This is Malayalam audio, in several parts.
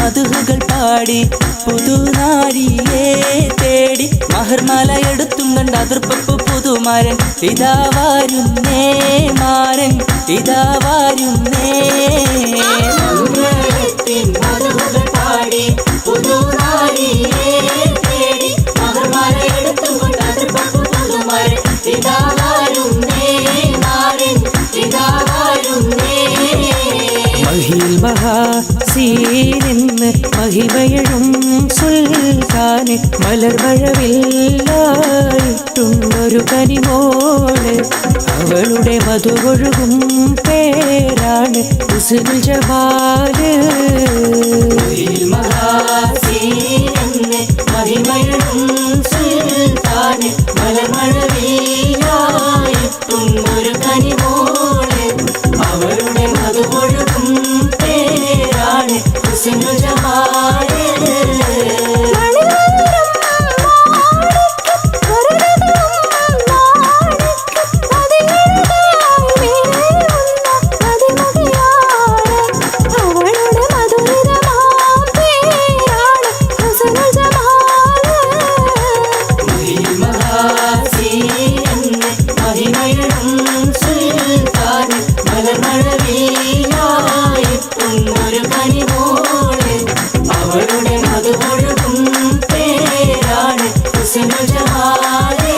മധുഹുകൾ പാടി പുതുനാരിയെ തേടി മഹർമാല എടുത്തും കണ്ട് അതിർപ്പപ്പ് പുതുമാരൻ ഇതാ വരുന്നേ മാരൻ ഇതാ വരുന്നേ മധുഹുകൾ പാടി പുതുനാരിയെ തേടി മഹർമാല എടുത്തും കൊണ്ട് അതിർപ്പപ്പ് പുതുമാരൻ ഇതാ വരുന്നേ മാരൻ ഇതാ വരുന്നേ മഹിൽ മഹാസീനെന്ന് മഹിമയഴും സുൽത്താന് മലർമഴവില്ലായിട്ടുണ്ടൊരു കനിമോള് അവളുടെ മധുകൊഴുകും പേരാണ് ഹുസ്നുൽ ജമാല് മഹിൽ മഹാസീനെന്ന് മഹിമയഴും സുൽത്താന് മലർമഴവില്ലായിട്ടുണ്ടൊരു കനിമോള് അവളുടെ മധുകൊഴുകും പേരാണ് ഹുസ്നുൽ ജമാല് അവളുടെ മധുകൊഴുകും പേരാണ് ഹുസ്നുൽ ജമാല്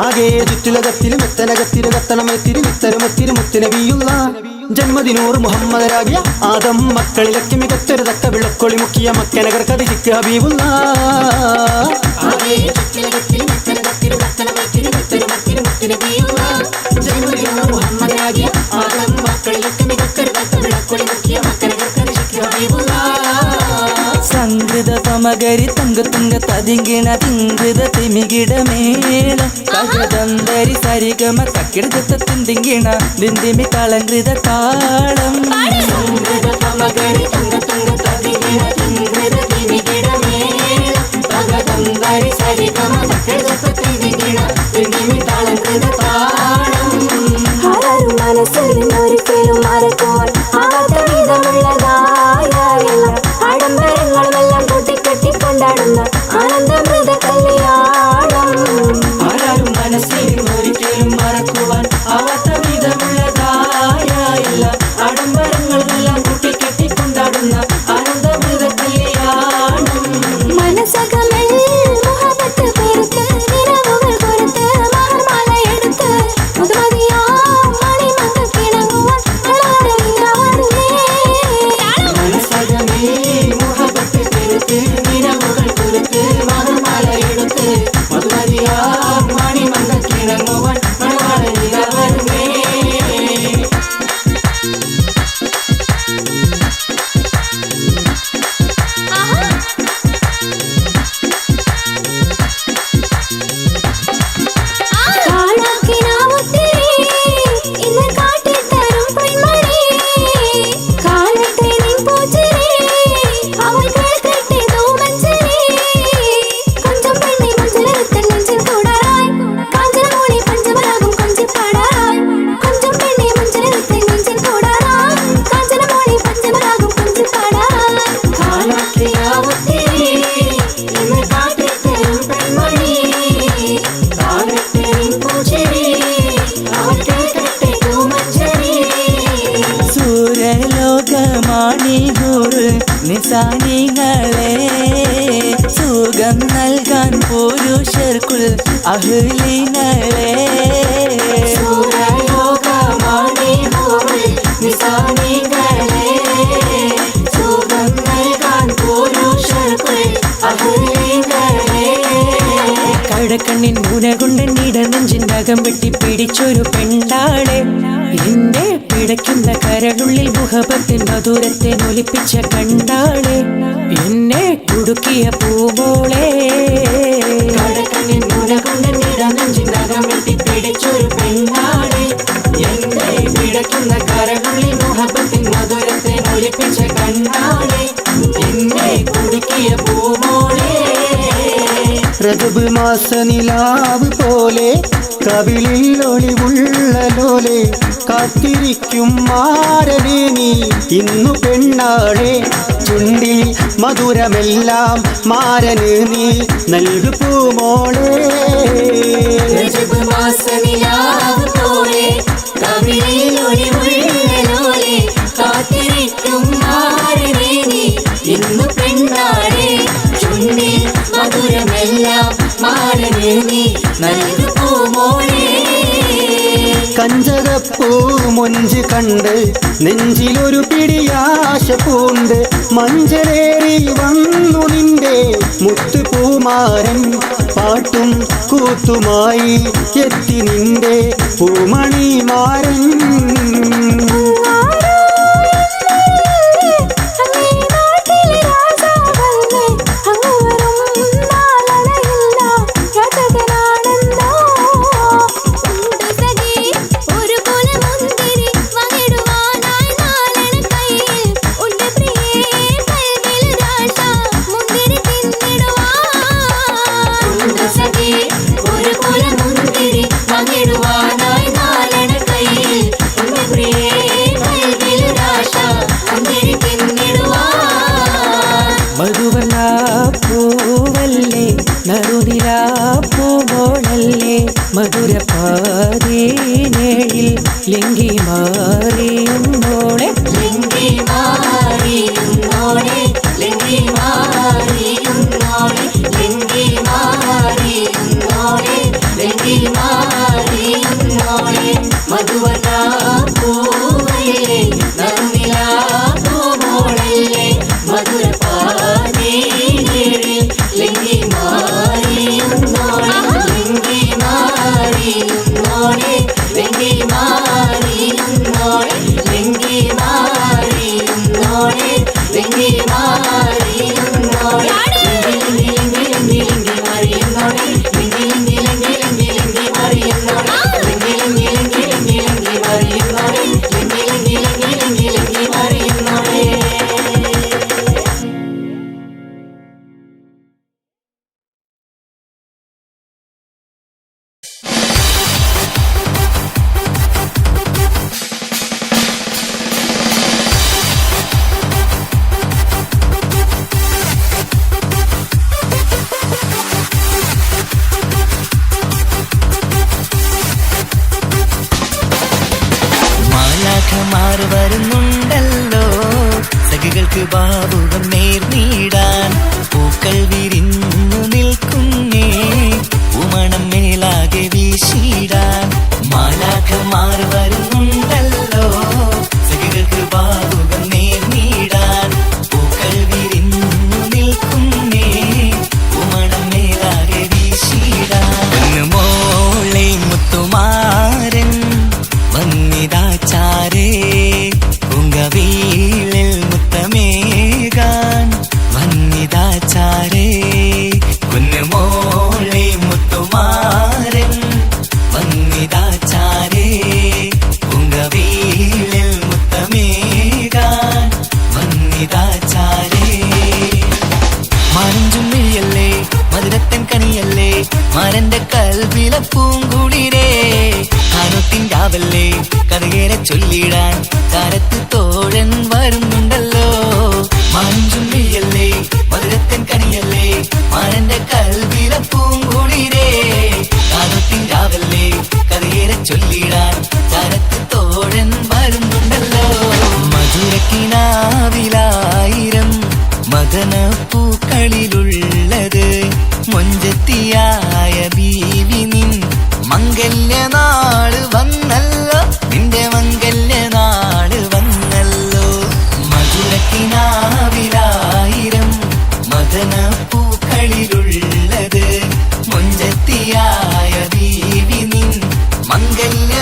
ആകെ ചുറ്റുലകത്തിലും എത്തനകത്തിരു കത്തണമെത്തിരി വിത്തരമെത്തിരി മുത്തുനബിയുള്ള ജന്മദിനൂർ മുഹമ്മദരാകിയ ആദം മക്കളിലൊക്കെ മികച്ചൊരു തക്ക വിളക്കൊളി മുക്കിയ മക്കനഗർ കതിക്ക് ഹബീബുള്ള സംഗൃത പമകരി തങ്കത്തുങ്ക തതിങ്കിണ തിങ്കൃത തിമികിടമേളം കഹദന്തരി സരിഗമ കക്കിടത്ത തിന്തിങ്കിണ ദിന്തിമി കളങ്കൃത താളം സംഗൃത പമകരി തങ്കത്തുങ്ക തതിങ്കിണ തിങ്കൃത തിമികിടമേളം കഹദന്തരി സരിഗമ കക്കിടത്ത തിന്തിങ്കിണ ദിന്തിമി കളങ്കൃത താളം ആരും മനസ്സിൽ നിന്നൊരിക്കലും മറക്കുവാൻ ആവാത്ത വിധമുള്ളതായ ആഡംബരങ്ങളുമെല്ലാം കൂട്ടിക്കെട്ടിക്കൊണ്ടാടുന്ന ആനന്ദമൃത കല്യാണം ആരും മനസ്സിൽ ഒരിക്കലും മറക്കുവാൻ ആവാത്ത വിധമുള്ളതായ എല്ലാ ആഡംബരങ്ങളെല്ലാം കൂട്ടിക്കെട്ടിക്കൊണ്ടാടുന്ന ആനന്ദമൃത കല്യാണം മനസ്സകമേ മുഹബത്ത് പെരുത്ത് നിലവുകൾ കൊരുത്ത് മഹർമാല എടുത്ത് മുതുമതിയാ മണിമങ്ക കിണങ്ങുവാൻ മനസ്സകമേ മുഹബത്ത് പെരുത്ത് നിലവുകൾ കൊരുത്ത് മഹർമാല എടുത്ത് മധുമതിയാ മണിമങ്ക കിണങ്ങുവാൻ മണവാളനിലവരുന്നേ നിസാനികളെ സുഖം നൽകാൻ പുരുഷർക്കുൾ അഹ്ലിങ്ങളെ നിസാനികളെ സുഖം നൽകാൻ പുരുഷർക്കുൾ അഹ്ലിങ്ങളെ കടക്കണ്ണിൻ മുനകൊണ്ടൻ ഇടനെഞ്ചിന്റെ അകം വെട്ടി പിടിച്ചൊരു പെണ്ണാളെ എന്നെ പിടയ്ക്കുന്ന കരളുള്ളിൽ മുഹബത്തിൻ മധുരത്തെ നൊലിപ്പിച്ച കണ്ടാളെ എന്നെ കുടുക്കിയ പൂമോളെ കടക്കണ്ണിൻ മുനകൊണ്ടൻ ഇടനെഞ്ചിന്റെ രജബ് മാസ നിലാവ് പോലെ കവിളിൽ ഒളിവുള്ള ലോലെ കാത്തിരിക്കും മാരനെ നീ ഇന്നു പെണ്ണാളെ ചുണ്ടിൽ മധുരമെല്ലാം മാരന് നീ നൽകു പൂമോളെ രജബ് മാസ നിലാവ് പോലെ കവിളിൽ ഒളിവുള്ള ലോലെ കാത്തിരിക്കും മാരനെ നീ ഇന്നു പെണ്ണാളെ ചുണ്ടിൽ മധുരമെല്ലാം മാരന് നീ നൽകു പൂമോളെ കഞ്ചകപ്പൂ മൊഞ്ച് കണ്ട് നെഞ്ചിലൊരു പിടിയാശ പൂണ്ട് മഞ്ചലേറി വന്നു നിന്റെ മുത്തുപൂമാരൻ പാട്ടും കൂത്തുമായി എത്തി നിന്റെ പൂമണിമാരൻ മധുവർണ്ണ പൂവല്ലേ നറുനില പൂമോളല്ലേ മധുരപാതീനേഴിൽ ലിംഗി മാറിയുന്നോളെ ലിംഗി മാറിയുന്നോളെ ലിംഗി മാറിയുന്നോളെ ലിംഗി മാറിയുന്നോളെ ലിംഗി മാറിയുന്നോളെ മധുവർണ്ണ പൂവല്ലേ നറുനില പൂമോളല്ലേ മധുരപാതീനേഴിൽ ലിംഗി മാറിയുന്നോളെ ലിംഗി മാറിയുന്നോളെ ലിംഗി മാറിയുന്നോളെ ലിംഗി മാറിയുന്നോളെ ലിംഗി മാറിയുന്നോളെ ലിംഗി ലിംഗി ലിംഗി മാറിയുന്നോളെ ലിംഗി ലിംഗി ലിംഗി ലിംഗി ലിംഗി മാറിയുന്നോളെ ലിംഗി ലിംഗി ലിംഗി ലിംഗി ലിംഗി മാറിയുന്നോളെ ലിംഗി ലിംഗി ലിംഗി ലിംഗി ലിംഗി മാറിയുന്നോളെ മാലാഖമാർ വരുന്നുണ്ടല്ലോ സഖികൾക്ക് ബാബുവൻ നേർനീടാൻ പൂക്കൾ വിരിഞ്ഞു നിൽക്കുന്നേ പൂമണം മേലാകെ വീശിടാൻ മാലാഖമാർ വരുന്നുണ്ടല്ലോ സഖികൾക്ക് ബാബുവൻ നേർനീടാൻ പൂക്കൾ വിരിഞ്ഞു നിൽക്കുന്നേ പൂമണം മേലാകെ വീശിടാൻ മോളെ മുത്തുമാരൻ വന്നിതാചാരേ കുങ്കവീളിൽ മുത്തമേകാൻ വന്നിതാചാരേ കുന്നുമോളെ മുത്തുമാരൻ വന്നിതാചാരേ കുങ്കവീളിൽ മുത്തമേകാൻ വന്നിതാചാരേ മാനഞ്ചുമ്മിഴിയല്ലേ മധുരത്തൻ കനിയല്ലേ മാരന്റെ കൽവില പൂങ്കുളിരേ കാനൊത്തിൻ രാവല്ലേ കഥയേറെ ചൊല്ലിടാൻ ചാരത്ത് തോഴൻ വരുന്നുണ്ടല്ലോ മാനഞ്ചുമ്മിഴിയല്ലേ മധുരത്തൻ കനിയല്ലേ മാരന്റെ കൽവില പൂങ്കുളിരേ കാനൊത്തിൻ രാവല്ലേ കഥയേറെ ചൊല്ലിടാൻ ചാരത്ത് തോഴൻ വരുന്നുണ്ടല്ലോ മധുരക്കിനാവിലായിരം മദനപ്പൂക്കളിലുള്ളത് മൊഞ്ചത്തിയായ ബീവി നിൻ മംഗല്യനാള് വന്നല്ലോ നിന്റെ മംഗല്യനാള് വന്നല്ലോ മധുരക്കിനാവിലായിരം മദനപ്പൂക്കളിലുള്ളത് മൊഞ്ചത്തിയായ ബീവി നിൻ മംഗല്യ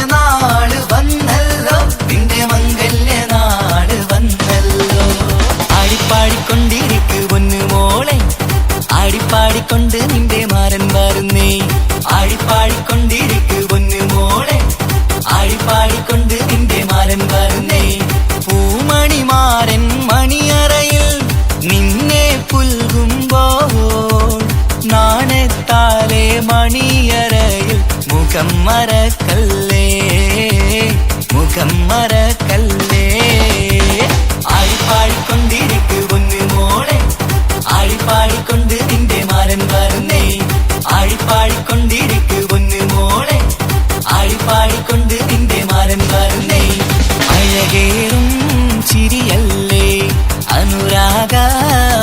മറക്കല്ലേ, മുഖം മറക്കല്ലേ. ആടിപ്പാടിക്കൊണ്ടിരിക്കു പൊന്നു മോളെ, ആടിപ്പാടിക്കൊണ്ട് നിന്റെ മാരൻ വരുന്നേ. ആടിപ്പാടിക്കൊണ്ടിരിക്കു പൊന്നു മോളെ, ആടിപ്പാടിക്കൊണ്ട് നിന്റെ മാരൻ വരുന്നേ. അഴകേറും ചിരിയല്ലേ, അനുരാഗ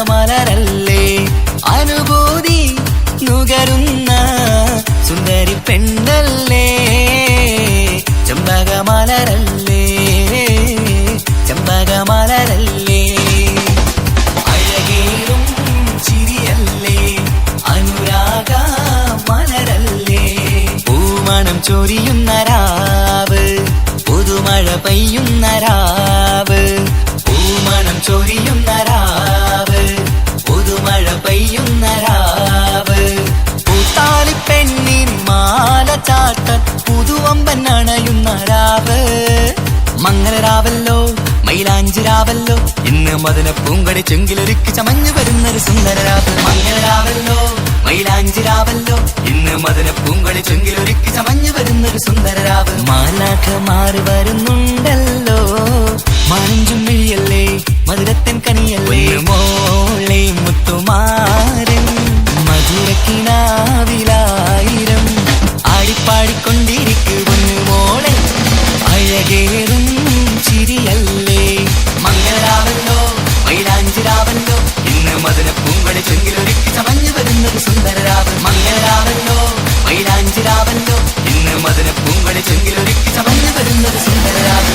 മലരല്ലേ, അനുഭൂതി നുകരുന്ന സുന്ദരി പെണ്ണല്ലേ, ചെമ്പകമലരല്ലേ, ചെമ്പകമലരല്ലേ. അഴകേറും ചിരിയല്ലേ, അനുരാഗ മലരല്ലേ. പൂമണം ചൊരിയുന്ന രാവ്, പുതുമഴ പെയ്യുന്ന രാവ്. പൂമണം ചൊരിയുന്ന രാവ്, പുതുമഴ പെയ്യുന്ന രാവ്. പൂത്താലി പെണ്ണിൻ മാല ചാട്ടൻ പുതുവമ്പൻ അണയുന്ന രാവ്. മംഗളരാവല്ലോ മൈലാഞ്ചിരാവല്ലോ, ഇന്ന് മദന പൂങ്കടി ചെങ്കിലൊരുക്കി ചമഞ്ഞു വരുന്നൊരു സുന്ദരരാവ്. മംഗളരാവല്ലോ മൈലാഞ്ചിരാവല്ലോ, ഇന്ന് മദന പൂങ്കടി ചെങ്കിലൊരുക്കി ചമഞ്ഞു വരുന്നൊരു സുന്ദരരാവ്. മാലാഖമാര് വരുന്നുണ്ടല്ലോ, മാനഞ്ചും മിഴിയല്ലേ, മധുരത്തൻ കനിയല്ലേ. മോളെ മുത്തുമാരൻ മധുരക്കിനാവിലായിരം ആടിപ്പാടിക്കൊണ്ടിരിക്കു പൊന്നു മോളെ. അഴകേറും ചിരിയല്ലേ, മംഗളരാവല്ലോ മൈലാഞ്ചിരാവല്ലോ, ഇന്ന് മദന പൂങ്കടി ചെങ്കിലൊരുക്കി ചമഞ്ഞു വരുന്നത് സുന്ദരരാവ്. മംഗളരാവല്ലോ മൈലാഞ്ചിരാവല്ലോ, ഇന്ന് മദന പൂങ്കടി ചെങ്കിലൊരുക്കി ചമഞ്ഞു വരുന്നത് സുന്ദരരാവ്.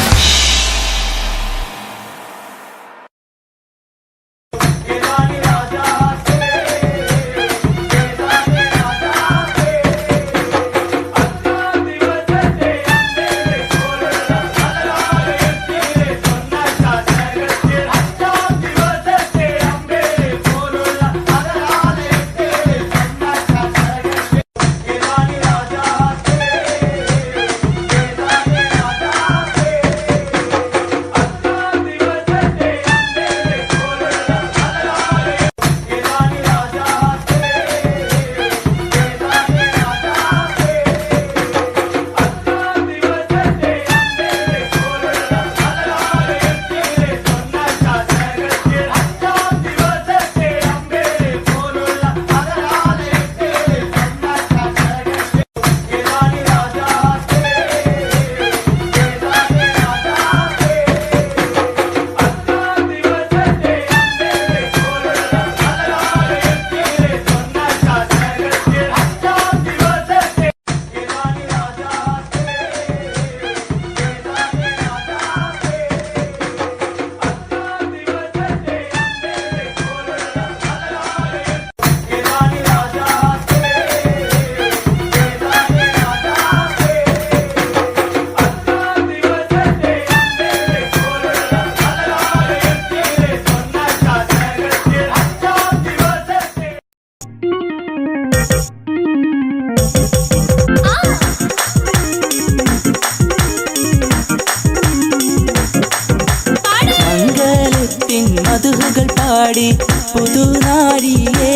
മധുകൾ പാടി പുതുനാരിയെ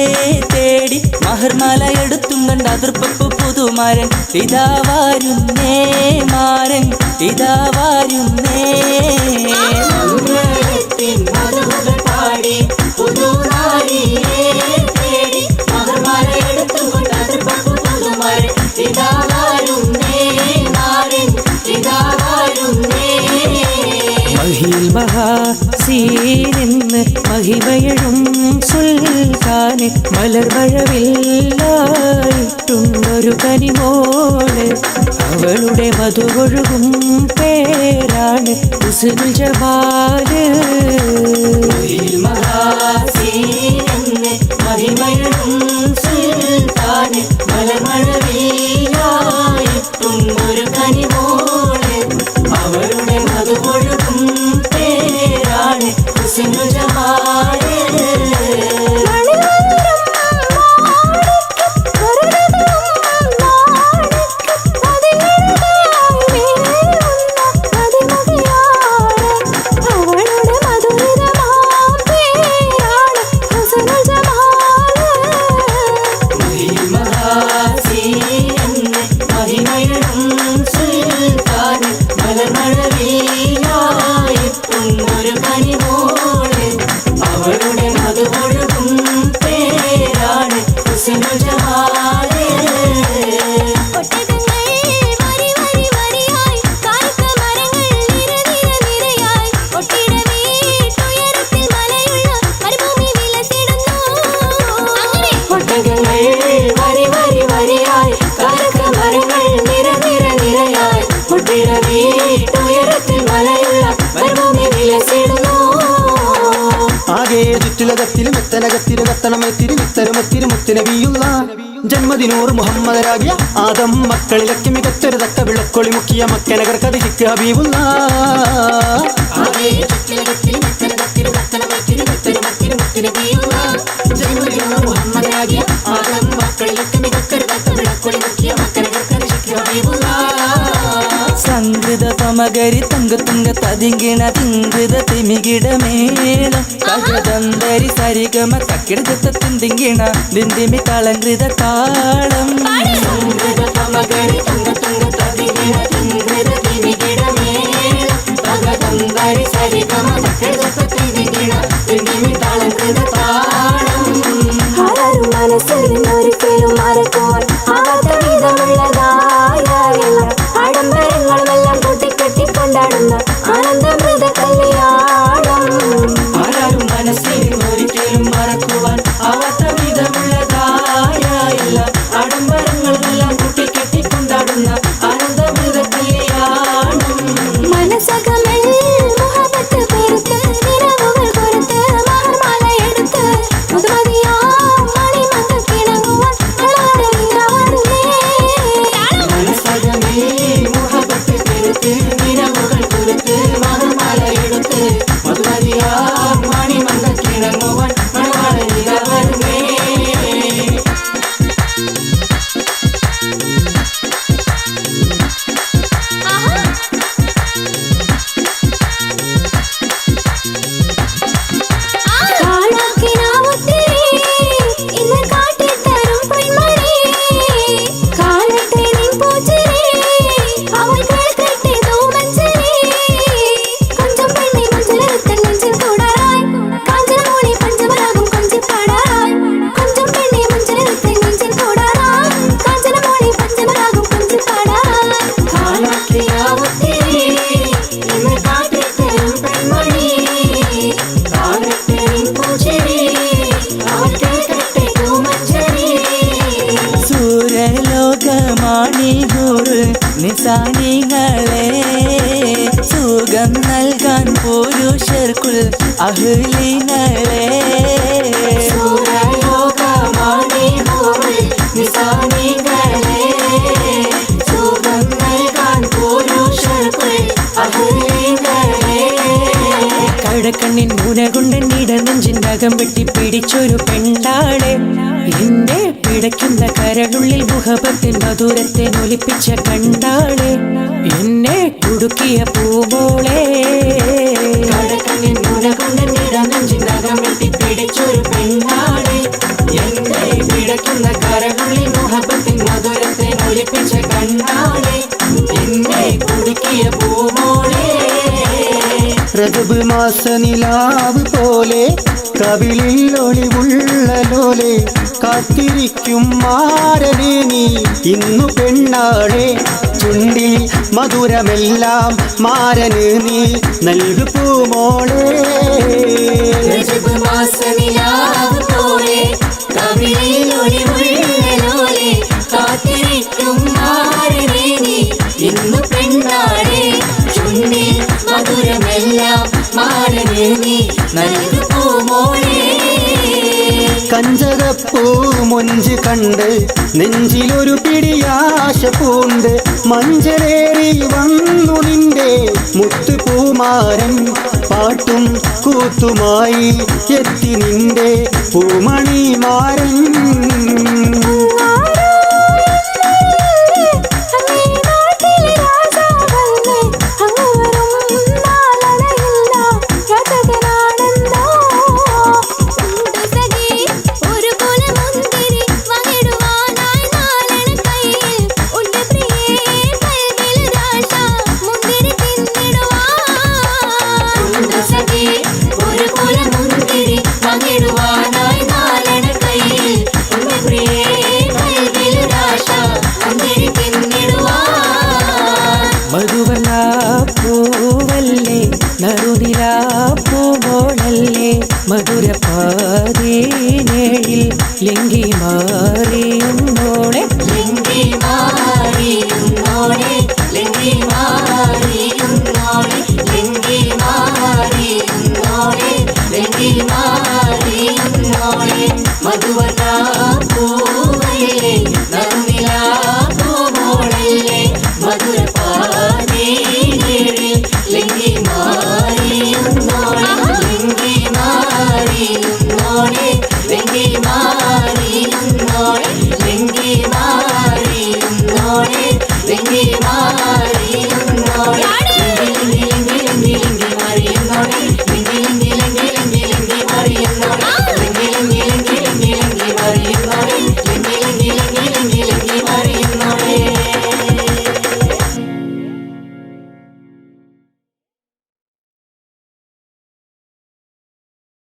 തേടി മഹർമാല എടുത്തും കണ്ട് അതിർപ്പു പുതുമാരൻ ഇതാ വരുന്നേ, മാരൻ ഇതാ വരുന്നേ. മധുകൾ പാടി പുതുനാരിയെ തേടി മഹർമാല എടുത്തും കൊണ്ട് അതിർപ്പു പുതുമാരൻ ഇതാ വരുന്നേ, മാരൻ ഇതാ വരുന്നേ. മഹിൽ മഹാസീനെന്ന് മഹിമയഴും സുൽത്താന് മലർമഴവില്ലായിട്ടുണ്ടൊരു കനിമോള്. അവളുടെ മധുകൊഴുകും പേരാണ് ഹുസ്നുൽ ജമാല്. മഹിൽ മഹാസീനെന്ന് മഹിമയഴും സുൽത്താന് മലർമഴവില്ലായിട്ടുണ്ടൊരു കനിമോള്. അവളുടെ മധുകൊഴുകും പേരാണ് ഹുസ്നുൽ ജമാല്. അവളുടെ മധുരമാം പേരാണ് ഹുസ്നുൽ ജമാല്. സുൽത്താന് മലർമഴവില്ലായെത്തും ഒരു കനിമോള് അവളുടെ മധുപൊഴുകും പേരാണ് ഹുസ്നുൽ ജമാല് ഒട്ടകങ്ങൾ വരി വരി വരിയായി കായ്ക്ക മരങ്ങൾ നിര നിര നിരയായി ഒട്ടിട വീട്ടുയരത്തിൽ മലയുള്ള മരുഭൂമി വിലസിടുന്നു ഒട്ടകങ്ങൾ വരി വരി വരിയായി കായ്ക്ക മരങ്ങൾ നിര നിര നിരയായി ഒട്ടിട വീട്ടുയരത്തിൽ മലയുള്ള മരുഭൂമി വിലസിടുന്നു ആകെ ചുറ്റുലകത്തിലും എത്തനകത്തിരു കത്തണമെത്തിരി വിത്തരുമെത്തിരി മുത്തുനബിയുള്ള ജന്മദിനൂർ മുഹമ്മദരാകിയ ആദം മക്കളിലൊക്കെ മികച്ചൊരു തക്ക വിളക്കൊളി മുക്കിയ മക്കനഗർ കതിക്ക് ഹബീബുള്ള സംഗൃത സമകരി തങ്കത്തുങ്ക തതിങ്കിണ തിങ്കൃത തിമികിടമേളം കകതന്തരി സരിഗമ കക്കിടത്ത തിന്തിങ്കിണ ദിന്തിമി കളങ്കൃത താളം സംഗൃത സമകരി തങ്കത്തുങ്ക തതിങ്കിണ തിങ്കൃത തിമികിടമേളം കകതന്തരി സരിഗമ കക്കിടത്ത തിന്തിങ്കിണ ദിന്തിമി കളങ്കൃത താളം ആരും മനസ്സിൽ നിന്നൊരിക്കലും മറക്കുവാൻ ആവാത്ത വിധമുള്ളതായ ആഡംബരങ്ങളുമെല്ലാം കൂട്ടിക്കെട്ടി കൊണ്ടാടുന്ന ആനന്ദമൃത കല്യാണം ആരാരും മനസ്സിൽ ഒരിക്കലും മറക്കുവാൻ ആവാത്ത വിധമുള്ളതായ എല്ലാ ആഡംബരങ്ങളെല്ലാം കൂട്ടിക്കെട്ടി കൊണ്ടാടുന്ന ആനന്ദമൃത കല്യാണം മനസ്സകമേ മുഹബത്ത് പെരുത്ത് നിലവുകൾ കൊരുത്ത് മാർമാല എടുത്ത് മുതുമതിയാ മണിമകക്കിണങ്ങുവാൻ മനസ്സകമേ മുഹബത്ത് പെരുത്ത് നിലവുകൾ കൊരുത്ത് മാർമാല എടുത്ത് മധുമതിയാ മണിമകക്കിണങ്ങുവാൻ മണവാള നിലവരുന്നേ നിസാനികളെ സുഖം നൽകാൻ പുരുഷർക്കുൾ അഹ്ലിങ്ങളെ നിസാനികളെ സുഖം നൽകാൻ പുരുഷർക്കുൾ അഹ്ലിങ്ങളെ കടക്കണ്ണിൻ മുനകൊണ്ടൻ ഇടനെഞ്ചിന്റെ അകം വെട്ടി പിടിച്ചൊരു പെണ്ണാളെ എന്നെ പിടയ്ക്കുന്ന കരളുള്ളിൽ മുഹബത്തിൻ മധുരത്തെ നൊലിപ്പിച്ച കണ്ടാളെ എന്നെ കുടുക്കിയ പൂമോളെ കടക്കണ്ണിൻ മുനകൊണ്ടൻ ഇടനെഞ്ചിന്റെ അകം വെട്ടി പിടിച്ചൊരു പെണ്ണാളെ എന്നെ പിടയ്ക്കുന്ന കരളുള്ളിൽ മുഹബത്തിൻ മധുരത്തെ നൊലിപ്പിച്ച കണ്ടാളെ എന്നെ കുടുക്കിയ പൂമോളെ റജബ് മാസ നിലാവ് പോലെ കവിളിൽ ഒളിവുള്ള ലോലെ കാത്തിരിക്കും മാരനെ നീ ഇന്നു പെണ്ണാളെ ചുണ്ടിൽ മധുരമെല്ലാം മാരന് നീ നൽകു പൂമോളെ റജബ് മാസ നിലാവ് പോലെ കവിളിൽ ഒളിവുള്ള ലോലെ കാത്തിരിക്കും മാരനെ നീ ഇന്നു പെണ്ണാളെ ചുണ്ടിൽ മധുരമെല്ലാം മാരന് നീ നൽകു പൂമോളെ കഞ്ചകപ്പൂ മൊഞ്ച് കണ്ട് നെഞ്ചിലൊരു പിടിയാശ പൂണ്ട് മഞ്ചലേറി വന്നു നിന്റെ മുത്തുപൂമാരൻ പാട്ടും കൂത്തുമായി എത്തി നിന്റെ പൂമണിമാരൻ ലിംഗി മാറിയുന്നോളെ ലിംഗി മാറിയുന്നോളെ ലിംഗി മാറിയുന്നോളെ ലിംഗി മാറിയുന്നോളെ ലിംഗി മാറിയുന്നോളെ മധുവർണ്ണ പൂവല്ലേ നറുനിലാ പൂമോളല്ലേ മധുര പാതീനിൽ ലിംഗി മാറിയുന്നോളെ ലിംഗി മാറിയുന്നോളെ ലിംഗി മാറിയുന്നോളെ ലിംഗി മാറിയുന്നോളെ ലിംഗി മാറി